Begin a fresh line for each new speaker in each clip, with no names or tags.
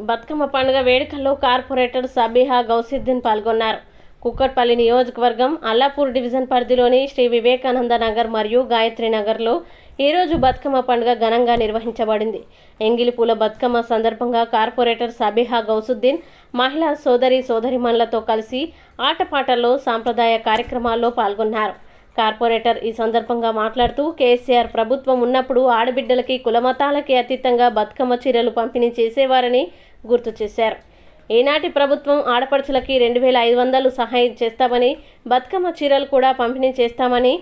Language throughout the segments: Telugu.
బతుకమ్మ పండుగ వేడుకల్లో కార్పొరేటర్ సబీహా గౌసుద్దీన్ పాల్గొన్నారు. కుక్కట్పల్లి నియోజకవర్గం అల్లాపూర్ డివిజన్ పరిధిలోని శ్రీ వివేకానంద నగర్ మరియు గాయత్రి నగర్లో ఈరోజు బతుకమ్మ పండుగ ఘనంగా నిర్వహించబడింది. ఎంగిలిపూల బతుకమ్మ సందర్భంగా కార్పొరేటర్ సబీహా గౌసుద్దీన్ మహిళా సోదరిమణులతో కలిసి ఆటపాటల్లో సాంప్రదాయ కార్యక్రమాల్లో పాల్గొన్నారు. కార్పొరేటర్ ఈ సందర్భంగా మాట్లాడుతూ కేసీఆర్ ప్రభుత్వం ఉన్నప్పుడు ఆడబిడ్డలకి కులమతాలకి అతీతంగా బతుకమ్మ చీరలు పంపిణీ చేసేవారని గుర్తు చేశారు. ఈనాటి ప్రభుత్వం ఆడపడుచులకి 2500 సహాయం చేస్తామని, బతుకమ్మ చీరలు కూడా పంపిణీ చేస్తామని,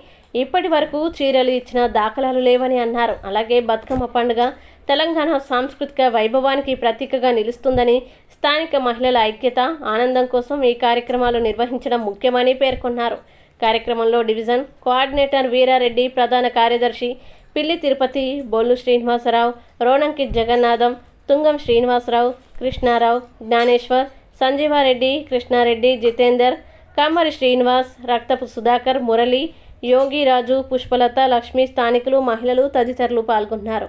ఇప్పటి వరకు చీరలు ఇచ్చిన దాఖలాలు లేవని అన్నారు. అలాగే బతుకమ్మ పండుగ తెలంగాణ సాంస్కృతిక వైభవానికి ప్రతీకగా నిలుస్తుందని, స్థానిక మహిళల ఐక్యత, ఆనందం కోసం ఈ కార్యక్రమాలు నిర్వహించడం ముఖ్యమని పేర్కొన్నారు. కార్యక్రమంలో డివిజన్ కోఆర్డినేటర్ వీరారెడ్డి, ప్రధాన కార్యదర్శి పిల్లి తిరుపతి, బొల్లు శ్రీనివాసరావు, రోనంకి జగన్నాథం, తుంగం శ్రీనివాసరావు, కృష్ణారావు, జ్ఞానేశ్వర్, సంజీవారెడ్డి, కృష్ణారెడ్డి, జితేందర్, కమ్మరి శ్రీనివాస్, రక్తపు సుధాకర్, మురళి, యోగిరాజు, పుష్పలత, లక్ష్మి, స్థానికులు, మహిళలు తదితరులు పాల్గొన్నారు.